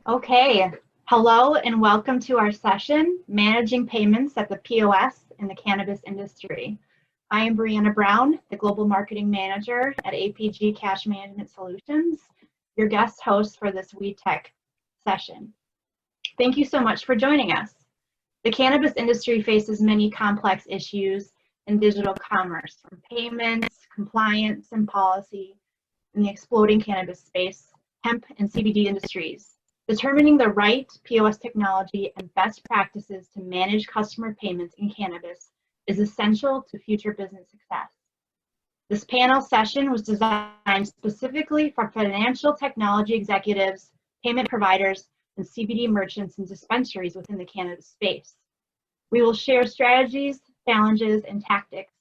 Okay, hello and welcome to our session, Managing Payments at the POS in the Cannabis Industry. I am Brianna Brown, the Global Marketing Manager at APG Cash Management Solutions, your guest host for this Weed Tech session. Thank you so much for joining us. The cannabis industry faces many complex issues in digital commerce, from payments, compliance, and policy in the exploding cannabis space, hemp and CBD industries. Determining the right POS technology and best practices to manage customer payments in cannabis is essential to future business success. This panel session was designed specifically for financial technology executives, payment providers, and CBD merchants and dispensaries within the cannabis space. We will share strategies, challenges, and tactics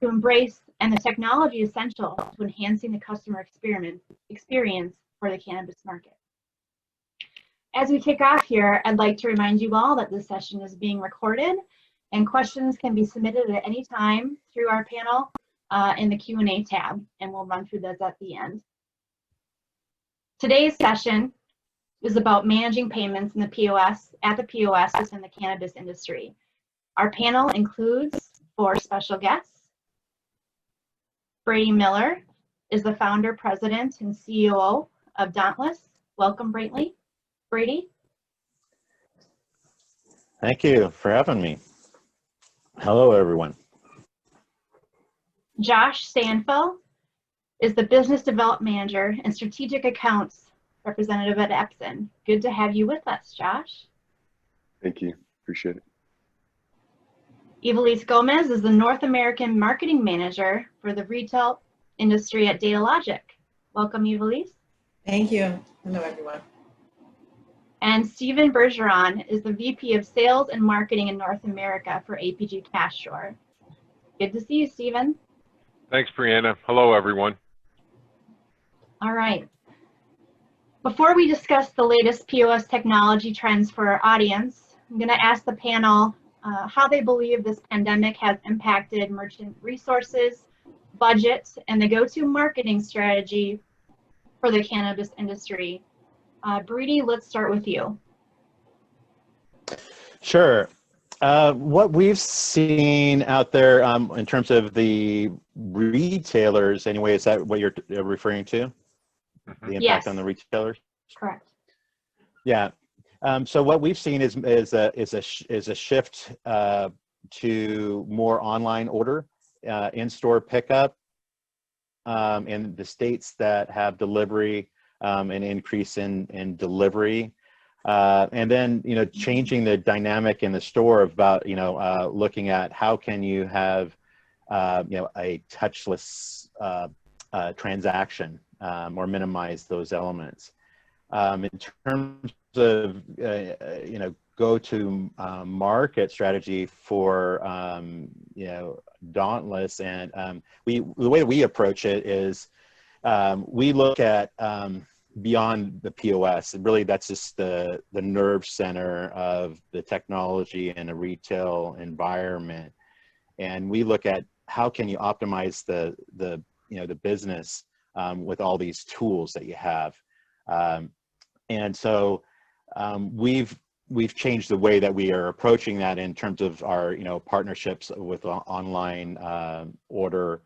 to embrace and the technology essential to enhancing the customer experience for the cannabis market. As we kick off here, I'd like to remind you all that this session is being recorded and questions can be submitted at any time through our panel in the Q&A tab, and we'll run through those at the end. Today's session is about managing payments in the POS within the cannabis industry. Our panel includes 4 special guests. Brady Miller is the founder, president, and CEO of Dauntless. Welcome, Brady. Thank you for having me. Hello, everyone. Josh Sandfeld is the business development manager and strategic accounts representative at Epson. Good to have you with us, Josh. Thank you. Appreciate it. Evelise Gomez is the North American marketing manager for the retail industry at Datalogic. Welcome, Evelise. Thank you. Hello, everyone. And Stephen Bergeron is the VP of Sales and Marketing in North America for APG Cash. Good to see you, Stephen. Thanks, Brianna. Hello, everyone. All right. Before we discuss the latest POS technology trends for our audience, I'm going to ask the panel how they believe this pandemic has impacted merchant resources, budget, and the go-to marketing strategy for the cannabis industry. Brady, let's start with you. Sure. What we've seen out there in terms of the retailers, anyway, is that what you're referring to? Mm-hmm. The impact on the retailers? Correct. Yeah. So what we've seen is a shift to more online order, in-store pickup, in the states that have delivery. An increase in delivery, and then changing the dynamic in the store about looking at how can you have a touchless transaction or minimize those elements. In terms of go to market strategy for Dauntless, and the way we approach it is we look at beyond the POS, and really that's just the nerve center of the technology in a retail environment. And we look at how can you optimize the business with all these tools that you have. And so we've changed the way that we are approaching that in terms of our partnerships with online order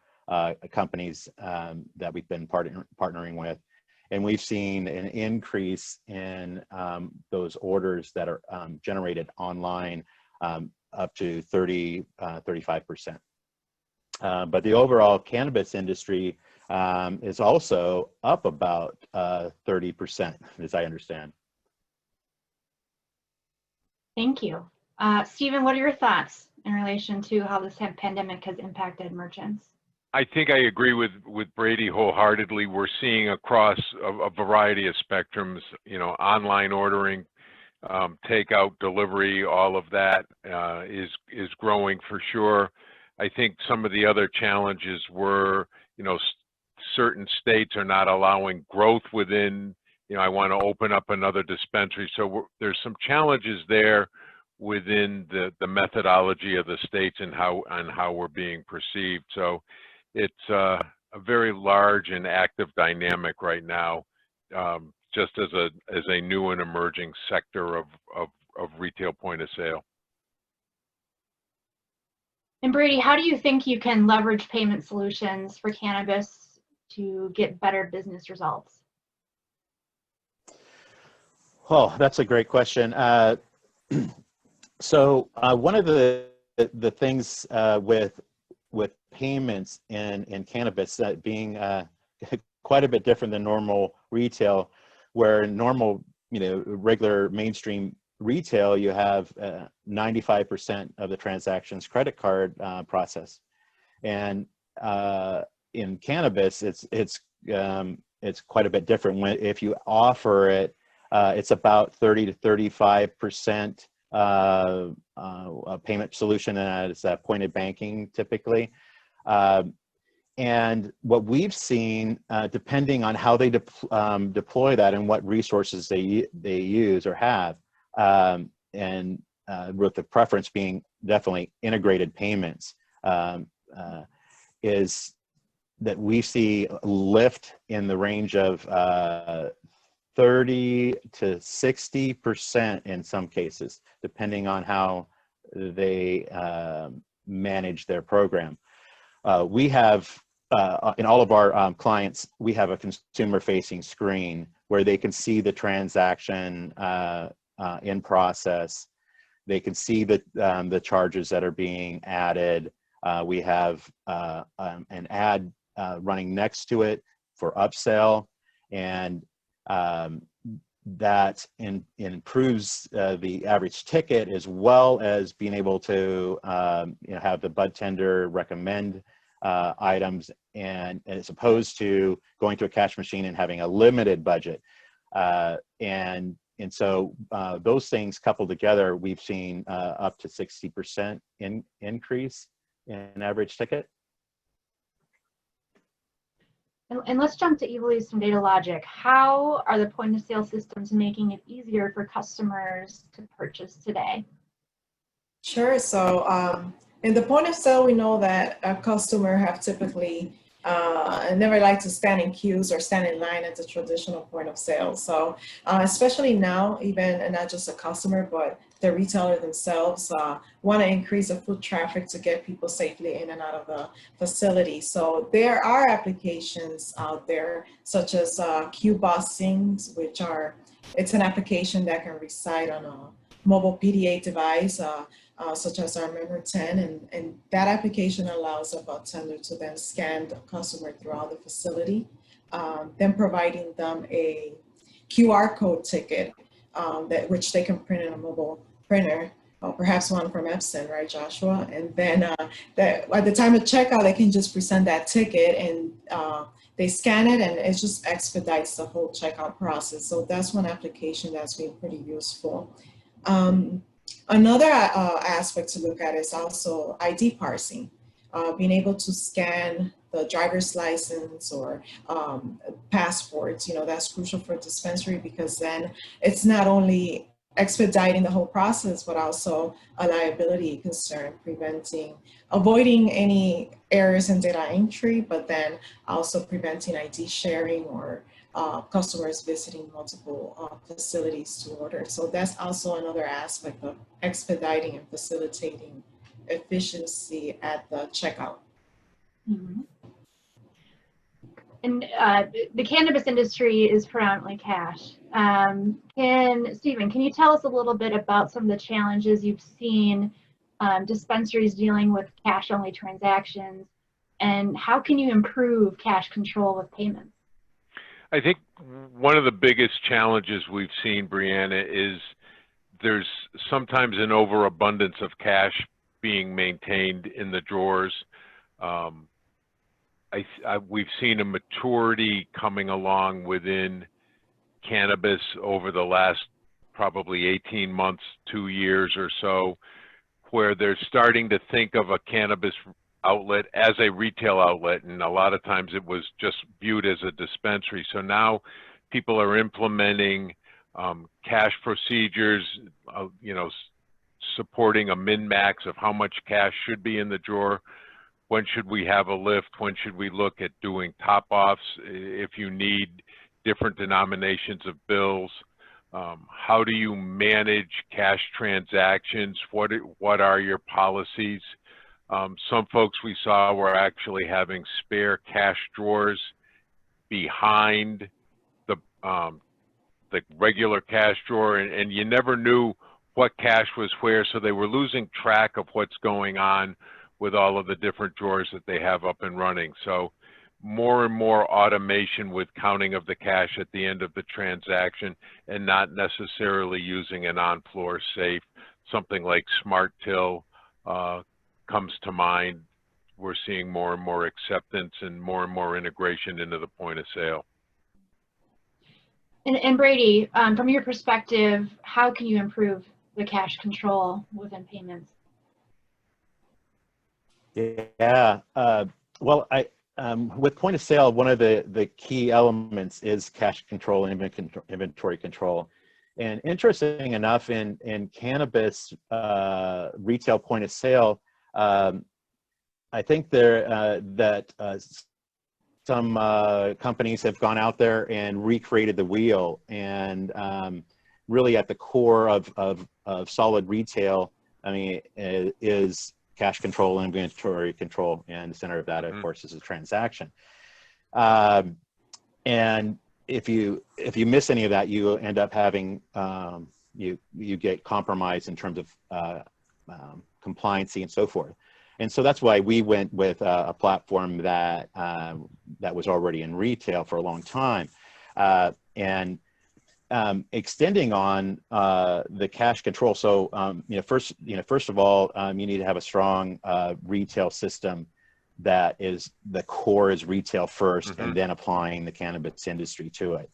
companies that we've been partnering with. And we've seen an increase in those orders that are generated online up to 35%. But the overall cannabis industry is also up about 30%, as I understand. Thank you. Stephen, what are your thoughts in relation to how this pandemic has impacted merchants? I think I agree with Brady wholeheartedly. We're seeing across a variety of spectrums, online ordering, takeout, delivery, all of that is growing for sure. I think some of the other challenges were, certain states are not allowing growth within, I want to open up another dispensary. So there's some challenges there within the methodology of the states and how we're being perceived. So it's a very large and active dynamic right now, just as a new and emerging sector of retail point of sale. And Brady, how do you think you can leverage payment solutions for cannabis to get better business results? Oh, that's a great question. So one of the things with payments in cannabis being quite a bit different than normal retail, where normal, regular mainstream retail, you have 95% of the transactions credit card process, and in cannabis, it's quite a bit different. If you offer it, it's about 30 to 35% a payment solution, and it's point of banking typically. And what we've seen, depending on how they deploy that and what resources they use or have, and with the preference being definitely integrated payments, is that we see a lift in the range of 30 to 60% in some cases, depending on how they manage their program. We have, in all of our clients, we have a consumer-facing screen where they can see the transaction in process. They can see the charges that are being added. We have an ad running next to it for upsell, and that improves the average ticket, as well as being able to have the bud tender recommend items, and as opposed to going to a cash machine and having a limited budget. And so those things coupled together, we've seen up to 60% increase in average ticket. And let's jump to Evilise from Data Logic. How are the point of sale systems making it easier for customers to purchase today? Sure. So in the point of sale, we know that a customer have typically never like to stand in queues or stand in line at the traditional point of sale. So especially now, even not just a customer, but the retailer themselves want to increase the foot traffic to get people safely in and out of the facility. So there are applications out there such as queue busing, which it's an application that can reside on a mobile PDA device, such as our Member 10, and that application allows a bartender to then scan the customer throughout the facility, then providing them a QR code ticket which they can print in a mobile printer, or perhaps one from Epson, right, Joshua? And then at the time of checkout, they can just present that ticket, and they scan it, and it just expedites the whole checkout process. So that's one application that's been pretty useful. Another aspect to look at is also ID parsing, being able to scan the driver's license or passports. That's crucial for dispensary, because then it's not only expediting the whole process, but also a liability concern, avoiding any errors in data entry, but then also preventing ID sharing or customers visiting multiple facilities to order. So that's also another aspect of expediting and facilitating efficiency at the checkout. Mm-hmm. And the cannabis industry is predominantly cash. Stephen, can you tell us a little bit about some of the challenges you've seen dispensaries dealing with cash-only transactions, and how can you improve cash control with payments? I think one of the biggest challenges we've seen, Brianna, is there's sometimes an overabundance of cash being maintained in the drawers. We've seen a maturity coming along within cannabis over the last probably 18 months, 2 years or so, where they're starting to think of a cannabis outlet as a retail outlet, and a lot of times it was just viewed as a dispensary. So now people are implementing cash procedures, supporting a min-max of how much cash should be in the drawer. When should we have a lift? When should we look at doing top-offs if you need different denominations of bills? How do you manage cash transactions? What are your policies? Some folks we saw were actually having spare cash drawers behind the regular cash drawer, and you never knew what cash was where, so they were losing track of what's going on with all of the different drawers that they have up and running. So more and more automation with counting of the cash at the end of the transaction, and not necessarily using an on-floor safe. Something like Smart Till comes to mind. We're seeing more and more acceptance and more integration into the point of sale. And Brady, from your perspective, how can you improve the cash control within payments? Yeah, well, with point of sale, one of the key elements is cash control and inventory control. And interesting enough, in cannabis retail point of sale, I think some companies have gone out there and recreated the wheel, and really at the core of solid retail, I mean, is cash control and inventory control, and the center of that, of course, is a transaction. And if you miss any of that, you end up having you get compromised in terms of compliancy and so forth. And so that's why we went with a platform that was already in retail for a long time, and extending on the cash control. So first of all, you need to have a strong retail system that is the core is retail first, and then applying the cannabis industry to it.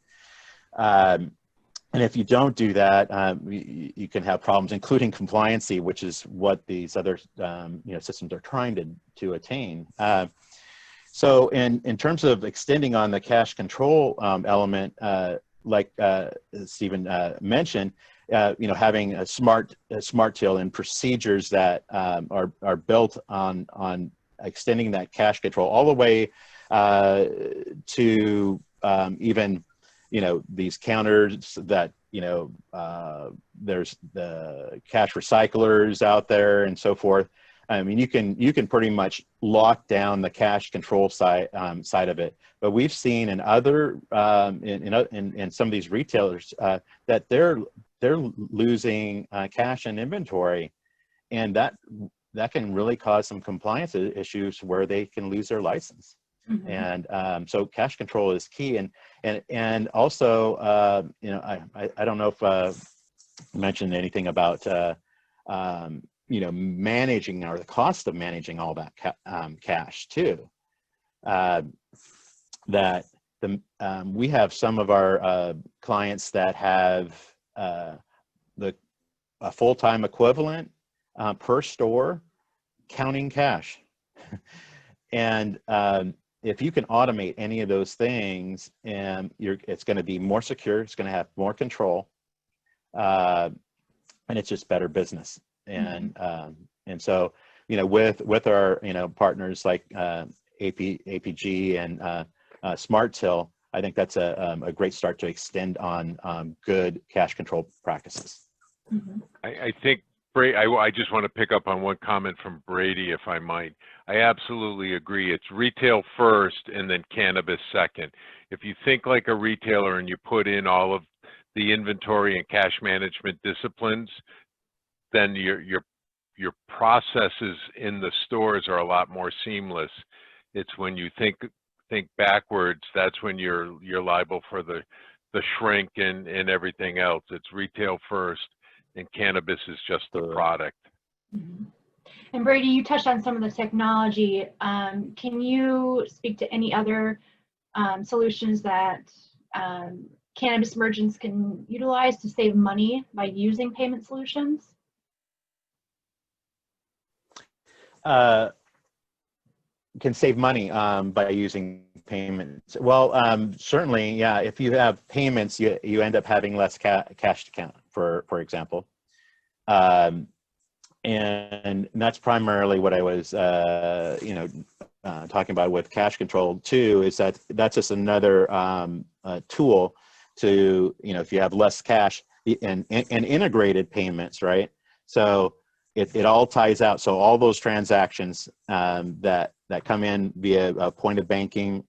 And if you don't do that, you can have problems, including compliancy, which is what these other systems are trying to attain. So in terms of extending on the cash control element, like Stephen mentioned, having a smart till and procedures that are built on extending that cash control all the way to even these counters that there's the cash recyclers out there and so forth. I mean, you can pretty much lock down the cash control side of it. But we've seen in other in some of these retailers that they're losing cash and inventory, and that can really cause some compliance issues where they can lose their license. And so cash control is key, and also I don't know if I mentioned anything about managing, or the cost of managing all that cash too. We have some of our clients that have a full-time equivalent per store counting cash, and if you can automate any of those things, and it's going to be more secure, it's going to have more control, and it's just better business. And so with our partners like APG and Smart Till, I think that's a great start to extend on good cash control practices. I think, Brady, I just want to pick up on one comment from Brady, if I might. I absolutely agree. It's retail first and then cannabis second. If you think like a retailer and you put in all of the inventory and cash management disciplines, then your processes in the stores are a lot more seamless. It's when you think backwards, that's when you're liable for the shrink and everything else. It's retail first, and cannabis is just the product. And Brady, you touched on some of the technology. Can you speak to any other solutions that cannabis merchants can utilize to save money by using payment solutions? Can save money by using payments. Well, certainly, yeah. If you have payments, you end up having less cash to count, for example, and that's primarily what I was talking about with cash control too, is that that's just another tool to, if you have less cash and integrated payments, right? So it all ties out. So all those transactions that come in via a point of banking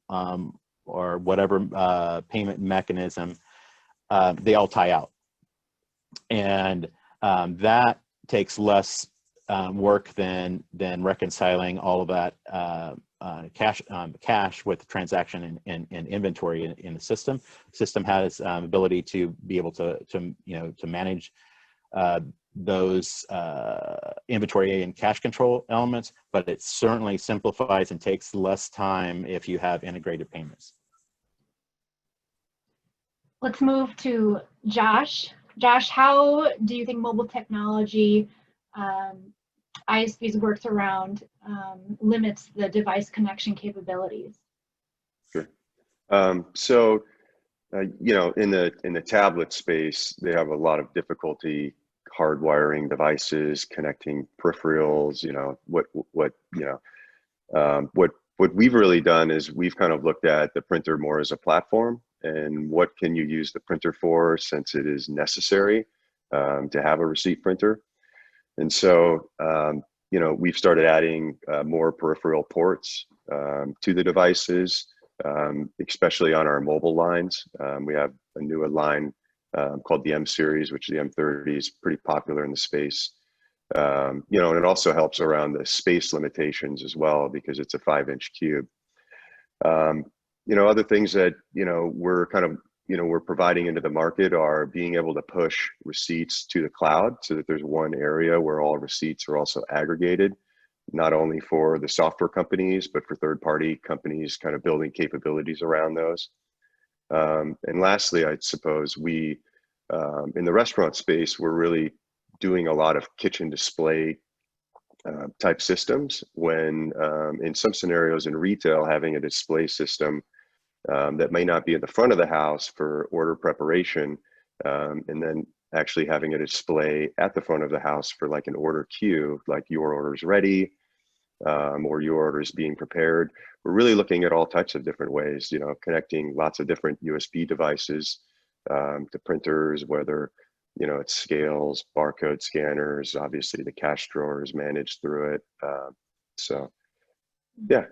or whatever payment mechanism, they all tie out. And that takes less work than reconciling all of that cash with transaction and inventory in the system. System has ability to be able to manage those inventory and cash control elements, but it certainly simplifies and takes less time if you have integrated payments. Let's move to Josh. Josh, how do you think mobile technology ISVs works around limits the device connection capabilities? Sure. In the tablet space, they have a lot of difficulty hardwiring devices, connecting peripherals. What we've really done is we've kind of looked at the printer more as a platform, and what can you use the printer for, since it is necessary to have a receipt printer. And so, we've started adding more peripheral ports to the devices, especially on our mobile lines. We have a newer line called the M series, which the M30 is pretty popular in the space. And it also helps around the space limitations as well, because it's a 5-inch cube. Other things that, we're kind of, we're providing into the market are being able to push receipts to the cloud, so that there's one area where all receipts are also aggregated, not only for the software companies, but for third-party companies kind of building capabilities around those. And lastly, I suppose we, in the restaurant space, we're really doing a lot of kitchen display type systems, when in some scenarios in retail, having a display system that may not be in the front of the house for order preparation, and then actually having a display at the front of the house for like an order queue, like your order's ready, or your order is being prepared. We're really looking at all types of different ways, connecting lots of different USB devices to printers, whether, it's scales, barcode scanners, obviously the cash drawer is managed through it. Yeah,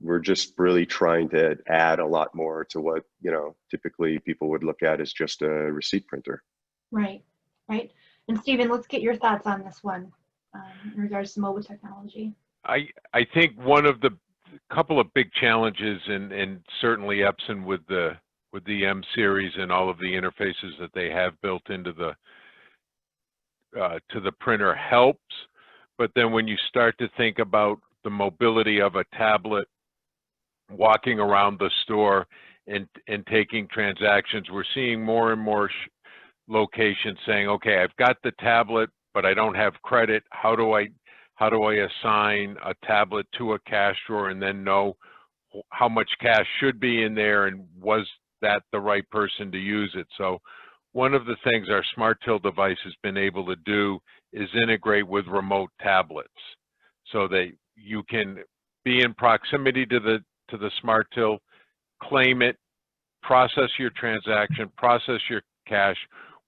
we're just really trying to add a lot more to what, typically people would look at as just a receipt printer. Right. And Stephen, let's get your thoughts on this one in regards to mobile technology. I think one of the couple of big challenges, and certainly Epson with the M series and all of the interfaces that they have built into the to the printer helps, but then when you start to think about the mobility of a tablet, walking around the store and taking transactions, we're seeing more and more locations saying, okay, I've got the tablet, but I don't have credit. How do I assign a tablet to a cash drawer and then know how much cash should be in there, and was that the right person to use it? So one of the things our Smart Till device has been able to do is integrate with remote tablets, so that you can be in proximity to the Smart Till, claim it, process your transaction, process your cash.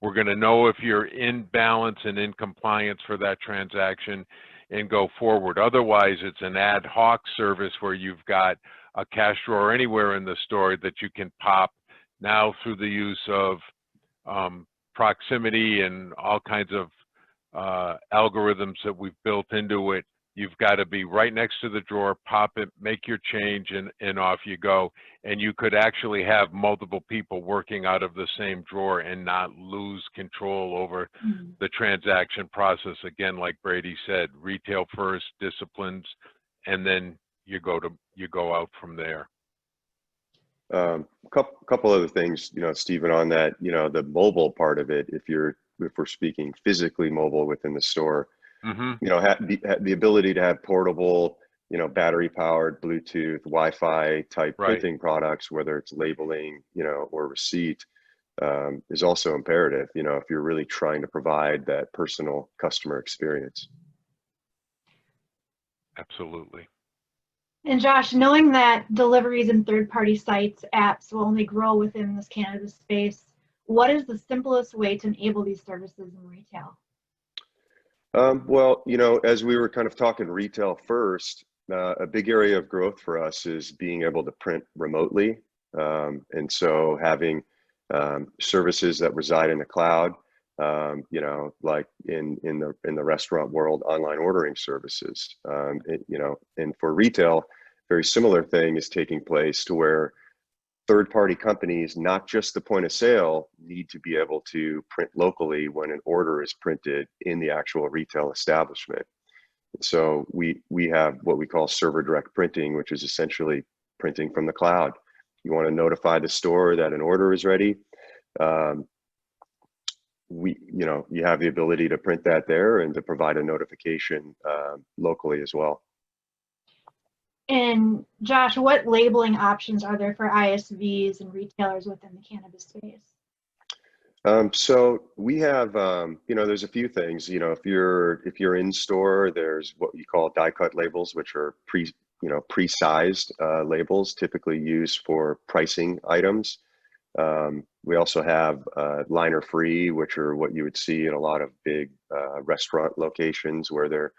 We're going to know if you're in balance and in compliance for that transaction and go forward. Otherwise, it's an ad hoc service where you've got a cash drawer anywhere in the store that you can pop. Now, through the use of proximity and all kinds of algorithms that we've built into it, you've got to be right next to the drawer, pop it, make your change, and off you go. And you could actually have multiple people working out of the same drawer and not lose control over the transaction process. Again, like Brady said, retail first, disciplines, and then you go out from there. Couple other things, Stephen, on that, the mobile part of it, if we're speaking physically mobile within the store, the ability to have portable, battery powered, Bluetooth, Wi-Fi type printing products, whether it's labeling, or receipt, is also imperative, if you're really trying to provide that personal customer experience. Absolutely. And Josh, knowing that deliveries and third-party sites, apps will only grow within this cannabis space, what is the simplest way to enable these services in retail? Well, as we were kind of talking retail first, a big area of growth for us is being able to print remotely. And so having services that reside in the cloud, like in the restaurant world, online ordering services. And for retail, very similar thing is taking place to where third-party companies, not just the point of sale, need to be able to print locally when an order is printed in the actual retail establishment. So we have what we call server direct printing, which is essentially printing from the cloud. You want to notify the store that an order is ready. You have the ability to print that there and to provide a notification locally as well. And Josh, what labeling options are there for ISVs and retailers within the cannabis space? So we have, there's a few things. If you're in store, there's what you call die cut labels, which are pre-sized labels, typically used for pricing items. We also have liner free, which are what you would see in a lot of big restaurant locations where they're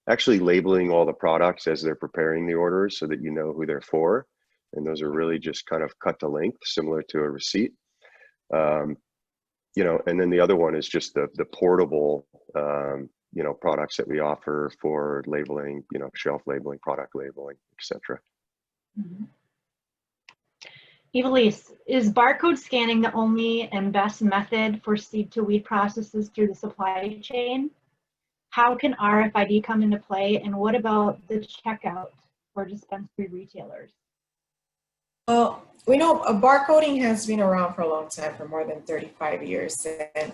actually labeling all the products as they're preparing the orders so that you know who they're for. And those are really just kind of cut to length, similar to a receipt. And then the other one is just the portable, products that we offer for labeling, shelf labeling, product labeling, etc. Mm-hmm. Evelise, is barcode scanning the only and best method for seed to weed processes through the supply chain? How can RFID come into play, and what about the checkout for dispensary retailers? Well, we know barcoding has been around for a long time, for more than 35 years. And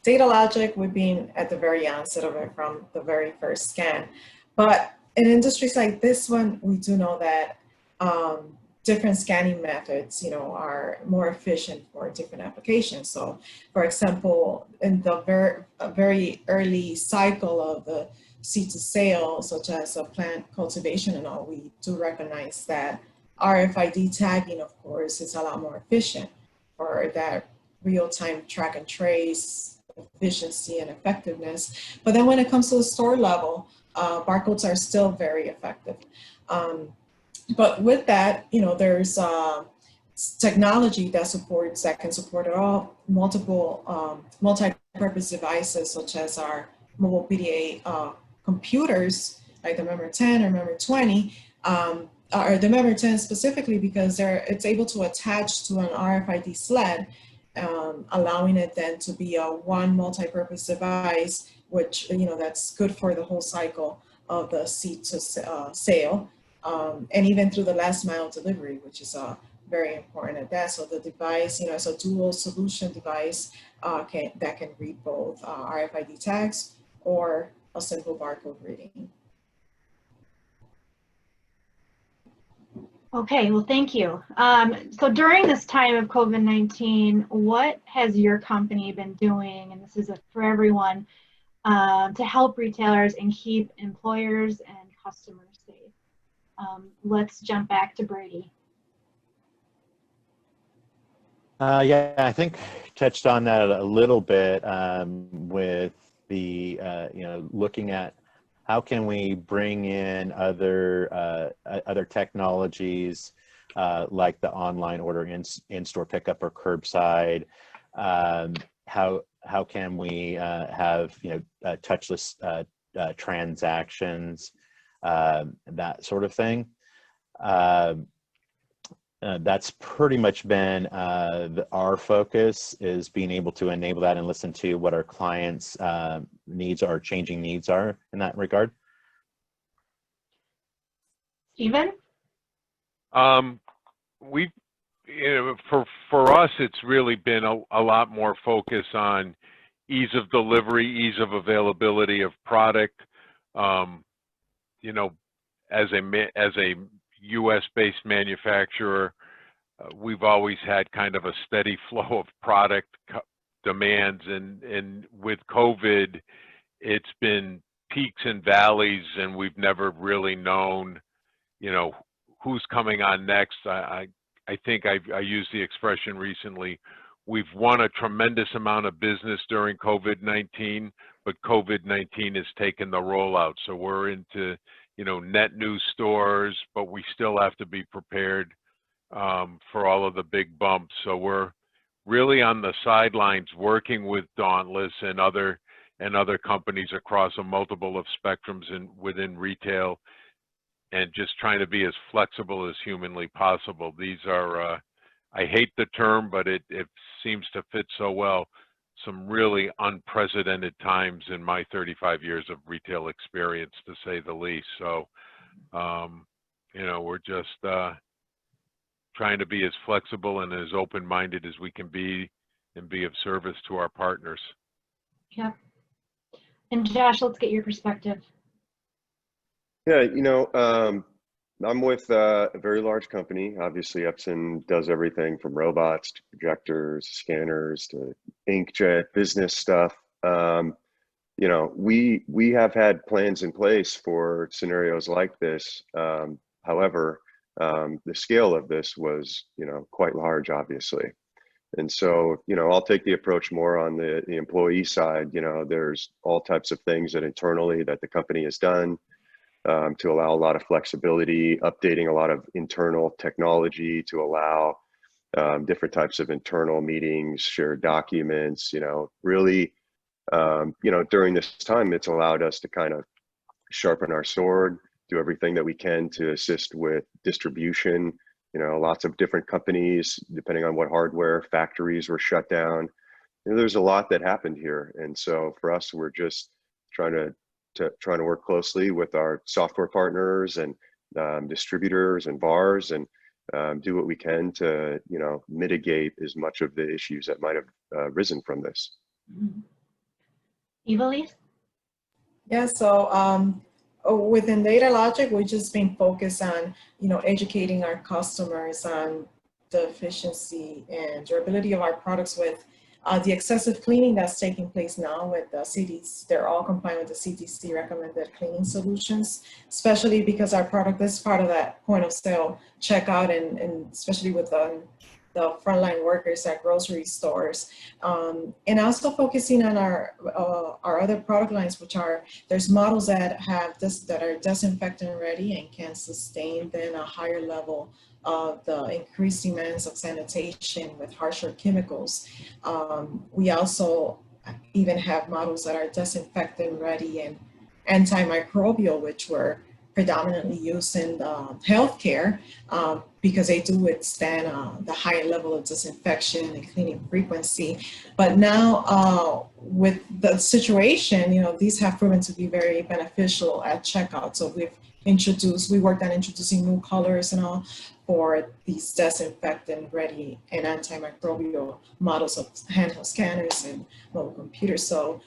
data logic, we've been at the very onset of it from the very first scan. But in industries like this one, we do know that different scanning methods, are more efficient for different applications. So, for example, in the very early cycle of the seed to sale, such as plant cultivation and all, we do recognize that RFID tagging, of course, is a lot more efficient for that real-time track and trace efficiency and effectiveness. But then when it comes to the store level, barcodes are still very effective. But with that, there's technology that can support all multiple multi-purpose devices, such as our mobile PDA computers, like the Member 10 or Member 20, or the Member 10 specifically, because it's able to attach to an RFID sled, allowing it then to be a one multi-purpose device, which that's good for the whole cycle of the seed to sale. And even through the last mile delivery, which is very important at that. So the device, is a dual solution device that can read both RFID tags or a simple barcode reading. Okay, well, thank you. So during this time of COVID-19, what has your company been doing, and this is for everyone, to help retailers and keep employers and customers safe? Let's jump back to Brady. Yeah, I think touched on that a little bit with the, looking at how can we bring in other technologies like the online order in-store pickup or curbside. How can we have touchless transactions, that sort of thing. That's pretty much been our focus, is being able to enable that and listen to what our clients' needs are, changing needs are in that regard. Stephen? We've, for us, it's really been a lot more focus on ease of delivery, ease of availability of product. As a U.S.-based manufacturer, we've always had kind of a steady flow of product demands, and with COVID, it's been peaks and valleys, and we've never really known you know, who's coming on next. I think I used the expression recently, we've won a tremendous amount of business during COVID-19, but COVID-19 has taken the rollout. So we're into, you know, net new stores, but we still have to be prepared for all of the big bumps. So we're really on the sidelines working with Dauntless and other companies across a multiple of spectrums within retail, and just trying to be as flexible as humanly possible. These are, I hate the term, but it seems to fit so well, some really unprecedented times in my 35 years of retail experience, to say the least. So, you know, we're just trying to be as flexible and as open-minded as we can be and be of service to our partners. Yep. And Josh, let's get your perspective. Yeah, you know, I'm with a very large company. Obviously, Epson does everything from robots to projectors, scanners to inkjet business stuff. You know, we have had plans in place for scenarios like this. However, the scale of this was, you know, quite large, obviously. And so, you know, I'll take the approach more on the employee side. You know, there's all types of things that internally that the company has done to allow a lot of flexibility, updating a lot of internal technology to allow different types of internal meetings, shared documents, you know, really, you know, during this time, it's allowed us to kind of sharpen our sword, do everything that we can to assist with distribution. You know, lots of different companies, depending on what hardware, factories were shut down. You know, there's a lot that happened here. And so for us, we're just trying to work closely with our software partners and distributors and VARs and do what we can to, you know, mitigate as much of the issues that might have risen from this. Evilise? Yeah, so within Data Logic, we've just been focused on, you know, educating our customers on the efficiency and durability of our products with the excessive cleaning that's taking place now with the CDC. They're all compliant with the CDC recommended cleaning solutions, especially because our product is part of that point of sale checkout, and especially with the frontline workers at grocery stores, and also focusing on our other product lines, which are, there's models that have this, that are disinfectant ready and can sustain then a higher level of the increased demands of sanitation with harsher chemicals. We also even have models that are disinfectant ready and antimicrobial, which were predominantly used in healthcare because they do withstand the higher level of disinfection and cleaning frequency. But now with the situation, you know, these have proven to be very beneficial at checkout. So we worked on introducing new colors and all for these disinfectant ready and antimicrobial models of handheld scanners and mobile computers. So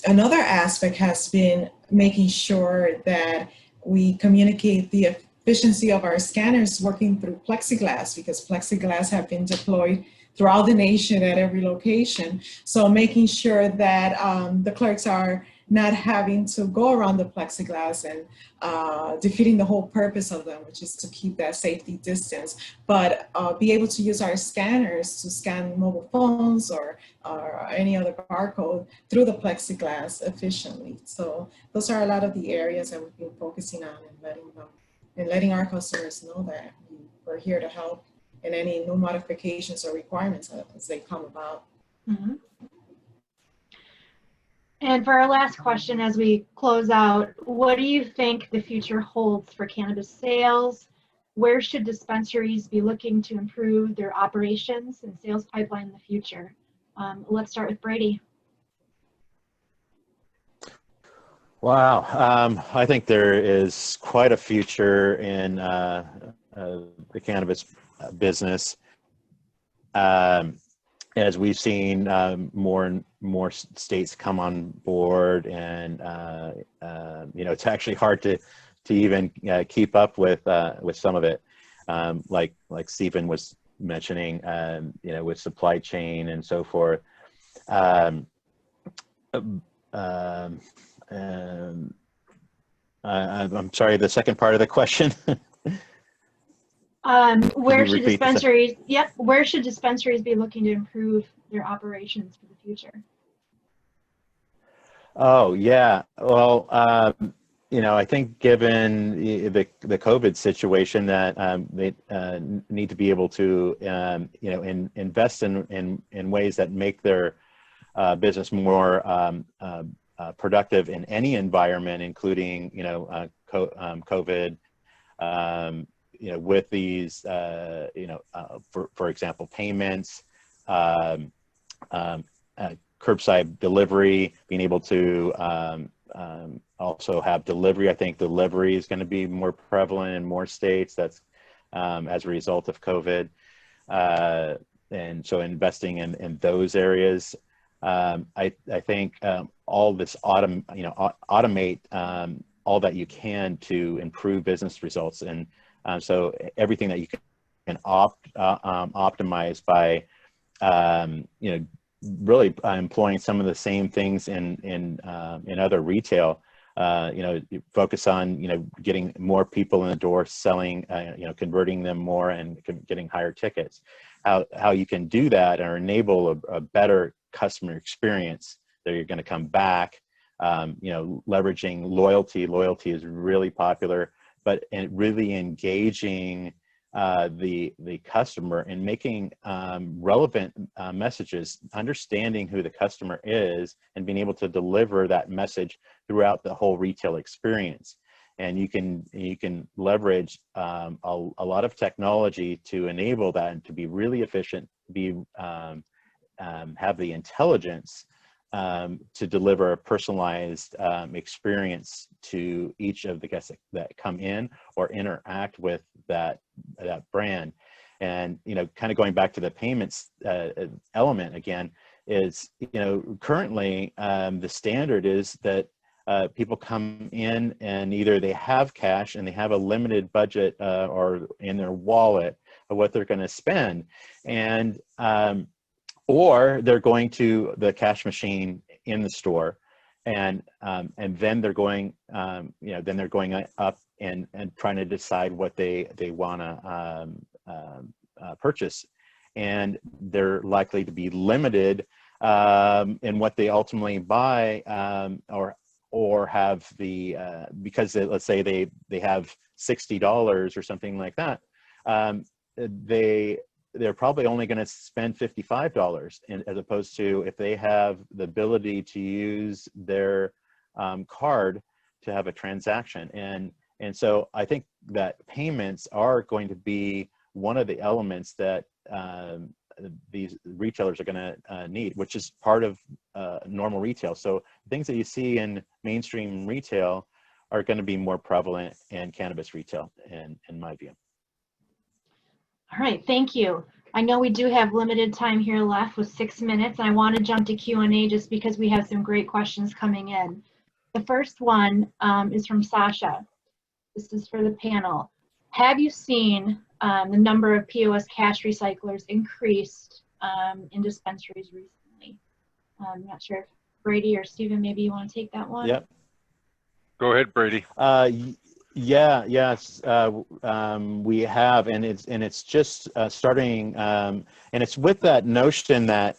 another aspect has been making sure that we communicate the efficiency of our scanners working through plexiglass, because plexiglass have been deployed throughout the nation at every location. So making sure that the clerks are not having to go around the plexiglass and defeating the whole purpose of them, which is to keep that safety distance, but be able to use our scanners to scan mobile phones or any other barcode through the plexiglass efficiently. So those are a lot of the areas that we've been focusing on and letting our customers know that we're here to help in any new modifications or requirements as they come about. Mm-hmm. And for our last question, as we close out, what do you think the future holds for cannabis sales? Where should dispensaries be looking to improve their operations and sales pipeline in the future? Let's start with Brady. Wow, I think there is quite a future in the cannabis business. As we've seen more and more states come on board, and you know, it's actually hard to even keep up with some of it, like Stephen was mentioning, you know, with supply chain and so forth. I'm sorry, the second part of the question. Where you should repeat the second? dispensaries, yep, where should dispensaries be looking to improve their operations for the future? Oh, yeah. Well, I think given the COVID situation that they need to be able to, invest in ways that make their business more productive in any environment, including, COVID, with these, for example, payments, um, curbside delivery, being able to also have delivery. I think delivery is going to be more prevalent in more states. That's as a result of COVID. And so investing in those areas. I think all this automate all that you can to improve business results. And so everything that you can optimize by, really employing some of the same things in other retail. You focus on getting more people in the door, selling, converting them more, and getting higher tickets. How you can do that or enable a better customer experience that you're going to come back. Leveraging loyalty. Loyalty is really popular, but really engaging the customer and making relevant messages, understanding who the customer is, and being able to deliver that message throughout the whole retail experience. And you can leverage a lot of technology to enable that and to be really efficient, have the intelligence to deliver a personalized experience to each of the guests that come in or interact with that brand. And kind of going back to the payments element again, is currently the standard is that people come in and either they have cash and they have a limited budget or in their wallet of what they're going to spend, and or they're going to the cash machine in the store, and then they're going up and trying to decide what they want to purchase, and they're likely to be limited in what they ultimately buy, or have the because let's say they have $60 or something like that, they're probably only going to spend $55, as opposed to if they have the ability to use their card to have a transaction. And so I think that payments are going to be one of the elements that these retailers are going to need, which is part of normal retail. So things that you see in mainstream retail are going to be more prevalent in cannabis retail, in my view. All right, thank you. I know we do have limited time here left with 6 minutes, and I want to jump to Q&A just because we have some great questions coming in. The first one is from Sasha. This is for the panel. Have you seen the number of POS cash recyclers increased in dispensaries recently? I'm not sure if Brady or Stephen, maybe you want to take that one? Yep. Go ahead, Brady. Yes, we have, and it's just starting, and it's with that notion that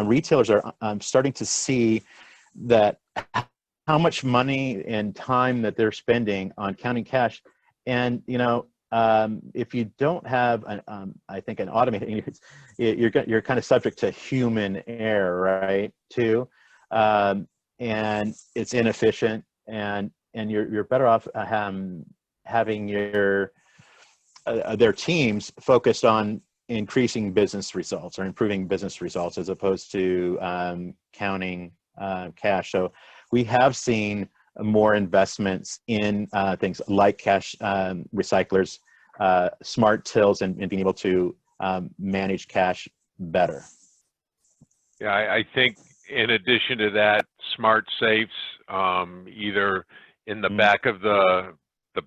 retailers are starting to see that how much money and time that they're spending on counting cash, and if you don't have I think an automated, you're kind of subject to human error, right? Too, and it's inefficient, and you're better off having their teams focused on increasing business results or improving business results, as opposed to counting cash. So we have seen more investments in things like cash recyclers, smart tills, and being able to manage cash better. Yeah, I think in addition to that, smart safes, either in the back of the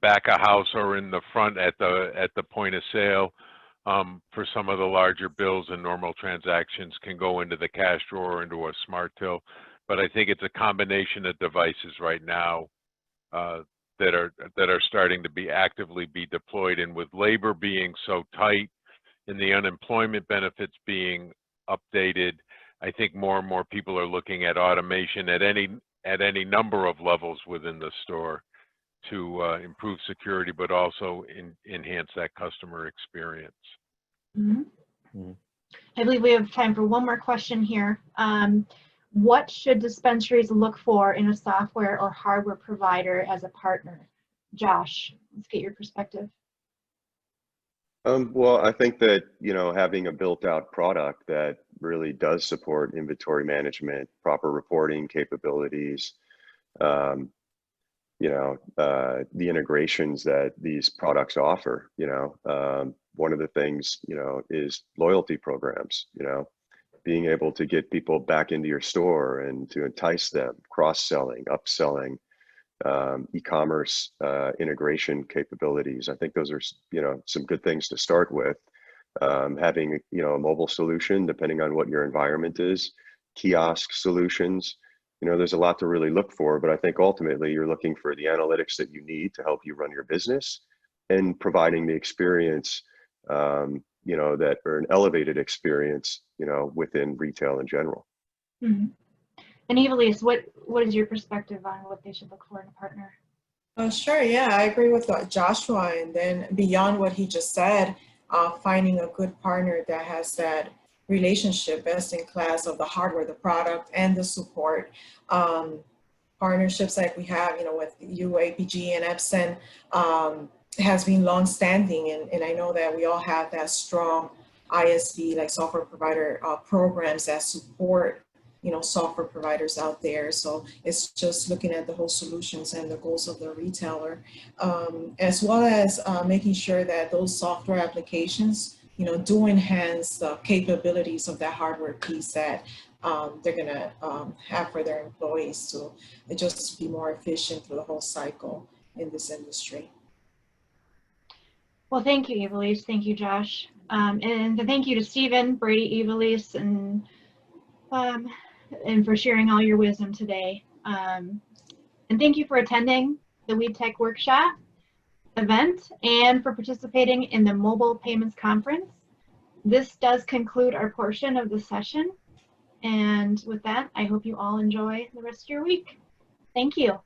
back of house or in the front at the point of sale, for some of the larger bills and normal transactions, can go into the cash drawer, into a smart till. but I think it's a combination of devices right now that are starting to be actively deployed. And with labor being so tight and the unemployment benefits being updated, I think more and more people are looking at automation at any number of levels within the store to improve security, but also enhance that customer experience. Mm-hmm. I believe we have time for one more question here. What should dispensaries look for in a software or hardware provider as a partner? Josh, let's get your perspective. Well, I think that, having a built-out product that really does support inventory management, proper reporting capabilities, the integrations that these products offer, one of the things, is loyalty programs, being able to get people back into your store and to entice them, cross-selling, upselling, e-commerce integration capabilities. I think those are, some good things to start with. Having, a mobile solution, depending on what your environment is, kiosk solutions, there's a lot to really look for, but I think ultimately you're looking for the analytics that you need to help you run your business and providing the experience, that or an elevated experience, within retail in general. Mm-hmm. And Evelise, what is your perspective on what they should look for in a partner? Sure, yeah, I agree with Joshua. And then beyond what he just said, finding a good partner that has that relationship, best in class of the hardware, the product, and the support. Partnerships like we have, with APG and Epson has been long-standing, and I know that we all have that strong ISV, like software provider programs that support, software providers out there. So it's just looking at the whole solutions and the goals of the retailer, as well as making sure that those software applications, do enhance the capabilities of that hardware piece that they're gonna have for their employees to just be more efficient through the whole cycle in this industry. Well, thank you, Evelise. Thank you, Josh. And thank you to Stephen, Brady, Evelise, and for sharing all your wisdom today. And thank you for attending the Weed Tech Workshop event and for participating in the Mobile Payments Conference. This does conclude our portion of the session. And with that, I hope you all enjoy the rest of your week. Thank you.